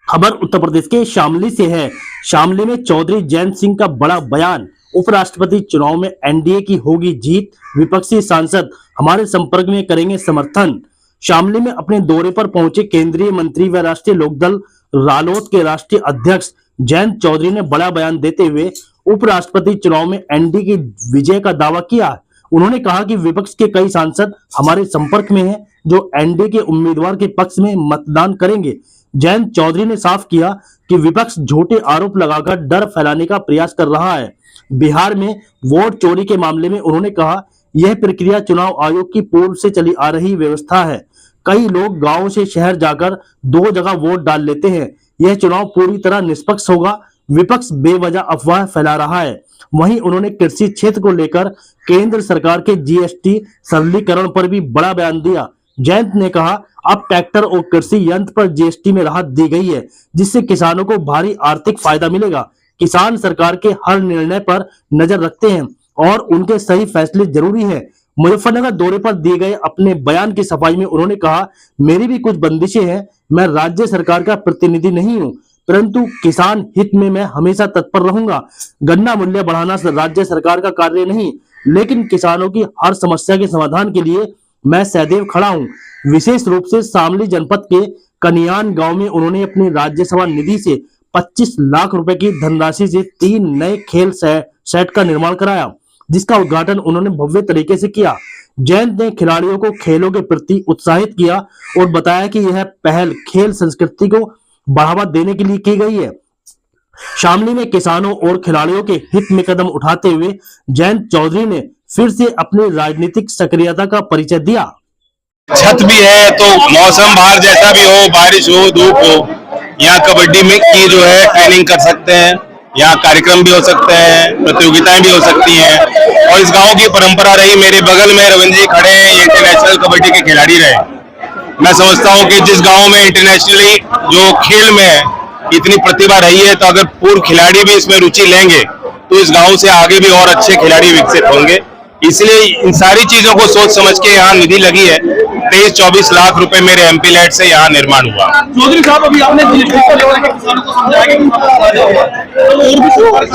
खबर उत्तर प्रदेश के शामली से है। शामली में चौधरी जयंत सिंह का बड़ा बयान। उपराष्ट्रपति चुनाव में एनडीए की होगी जीत, विपक्षी सांसद हमारे संपर्क में करेंगे समर्थन। शामली में अपने दौरे पर पहुंचे केंद्रीय मंत्री व राष्ट्रीय लोकदल रालोद के राष्ट्रीय अध्यक्ष जयंत चौधरी ने बड़ा बयान देते हुए उपराष्ट्रपति चुनाव में एनडीए की विजय का दावा किया। उन्होंने कहा कि विपक्ष के कई सांसद हमारे संपर्क में हैं जो एनडीए के उम्मीदवार के पक्ष में मतदान करेंगे। जयंत चौधरी ने साफ किया कि विपक्ष झूठे आरोप लगाकर डर फैलाने का प्रयास कर रहा है। बिहार में वोट चोरी के मामले में उन्होंने कहा, यह प्रक्रिया चुनाव आयोग की पूर्व से चली आ रही व्यवस्था है। कई लोग गांव से शहर जाकर दो जगह वोट डाल लेते हैं। यह चुनाव पूरी तरह निष्पक्ष होगा। विपक्ष बेवजह अफवाह फैला रहा है। वहीं उन्होंने कृषि क्षेत्र को लेकर केंद्र सरकार के जीएसटी सरलीकरण पर भी बड़ा बयान दिया। जयंत ने कहा, अब ट्रैक्टर और कृषि यंत्र पर जीएसटी में राहत दी गई है, जिससे किसानों को भारी आर्थिक फायदा मिलेगा। किसान सरकार के हर निर्णय पर नजर रखते हैं और उनके सही फैसले जरूरी है। मुजफ्फरनगर दौरे पर दिए गए अपने बयान की सफाई में उन्होंने कहा, मेरी भी कुछ बंदिशें हैं। मैं राज्य सरकार का प्रतिनिधि नहीं हूं, परंतु किसान हित में मैं हमेशा तत्पर रहूंगा। गन्ना मूल्य बढ़ाना राज्य सरकार का कार्य नहीं, लेकिन किसानों की हर समस्या के समाधान के लिए मैं सदैव खड़ा हूं। विशेष रूप से शामली जनपद के कनियान गांव में उन्होंने अपनी राज्यसभा निधि से 25 लाख रुपए की धनराशि से 3 नए खेल सेट का निर्माण कराया, जिसका उद्घाटन उन्होंने भव्य तरीके से किया। जयंत ने खिलाड़ियों को खेलों के प्रति उत्साहित किया और बताया कि यह पहल खेल संस्कृति को बढ़ावा देने के लिए की गई है। शामली में किसानों और खिलाड़ियों के हित में कदम उठाते हुए जयंत चौधरी ने फिर से अपनी राजनीतिक सक्रियता का परिचय दिया। छत भी है तो मौसम बाहर जैसा भी हो, बारिश हो, धूप हो, यहाँ कबड्डी में की जो है ट्रेनिंग कर सकते हैं। यहाँ कार्यक्रम भी हो सकते हैं, प्रतियोगिताएं भी हो सकती हैं। और इस गांव की परंपरा रही, मेरे बगल में रविंद्र जी खड़े हैं, ये इंटरनेशनल कबड्डी के खिलाड़ी रहे। मैं समझता हूँ कि जिस गांव में इंटरनेशनली जो खेल में इतनी प्रतिभा रही है, तो अगर पूर्व खिलाड़ी भी इसमें रुचि लेंगे तो इस गांव से आगे भी और अच्छे खिलाड़ी विकसित होंगे। इसलिए इन सारी चीजों को सोच समझ के यहाँ निधि लगी है। 23-24 लाख रुपए मेरे एमपी लैट से यहाँ निर्माण हुआ। चौधरी साहब, अभी आपने किसानों को समझाया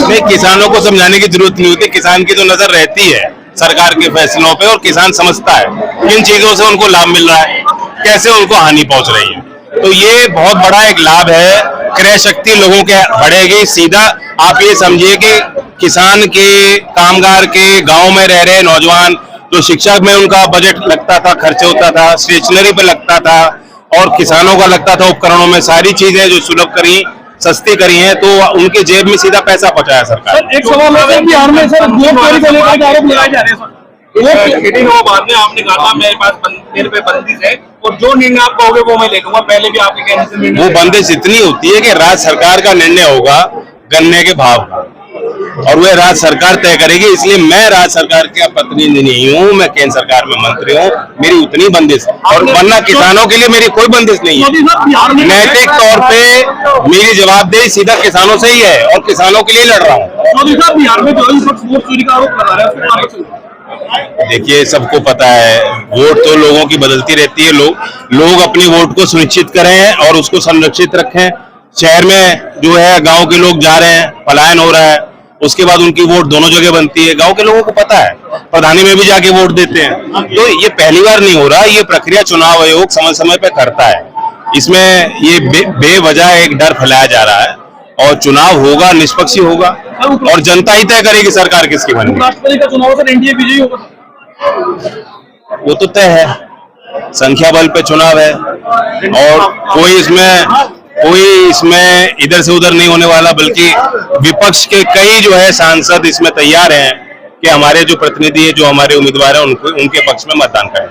नहीं, किसानों को समझाने की जरूरत नहीं होती। किसान की तो नजर रहती है सरकार के फैसलों पे और किसान समझता है किन चीजों से उनको लाभ मिल रहा है, कैसे उनको हानि पहुंच रही है। तो ये बहुत बड़ा एक लाभ है, क्रय शक्ति लोगों के बढ़ेगी। सीधा आप ये समझिए कि किसान के, कामगार के, गांव में रह रहे नौजवान, जो शिक्षा में उनका बजट लगता था, खर्च होता था, स्टेशनरी पे लगता था और किसानों का लगता था उपकरणों में, सारी चीजें जो सुलभ करी, सस्ती करी हैं, तो उनके जेब में सीधा पैसा पहुंचाया सरकार। एक सवाल है कि बिहार में सर वोट चोरी को लेकर के आरोप लगाए जा रहे हैं सर। बाद में आपने कहा था मेरे पे बंदिश है और जो निर्णय आप कहोगे वो मैं लेगा। पहले भी आपके कहने से वो बंदिश इतनी होती है कि राज्य सरकार का निर्णय होगा गन्ने के भाव का और वह राज्य सरकार तय करेगी। इसलिए मैं राज्य सरकार का प्रतिनिधि नहीं हूँ, मैं केंद्र सरकार में मंत्री हूँ। मेरी उतनी बंदिश और वरना किसानों के लिए मेरी कोई बंदिश नहीं है। नैतिक तौर पे मेरी जवाबदेही सीधा किसानों से ही है और किसानों के लिए लड़ रहा हूँ। बिहार में वोट चोरी का आरोप लगा रहे हैं। देखिए, सबको पता है वोट तो लोगों की बदलती रहती है। लोग अपनी वोट को सुनिश्चित करें और उसको संरक्षित रखें। शहर में जो है गांव के लोग जा रहे हैं, पलायन हो रहा है, उसके बाद उनकी वोट दोनों जगह बनती है। गांव के लोगों को पता है, प्रधानी में भी जाके वोट देते हैं। तो ये पहली बार नहीं हो रहा, ये प्रक्रिया चुनाव आयोग समय समय पे करता है। इसमें ये बेवजह एक डर फैलाया जा रहा है और चुनाव होगा, निष्पक्ष होगा और जनता ही तय करेगी सरकार किसकी बनेगी। राष्ट्रपति का चुनाव सर एनडीए विजयी होगा, वो तो तय है। संख्या बल पे चुनाव है और कोई इसमें इधर से उधर नहीं होने वाला, बल्कि विपक्ष के कई जो है सांसद इसमें तैयार हैं कि हमारे जो प्रतिनिधि है, जो हमारे उम्मीदवार हैं, उनके पक्ष में मतदान करें।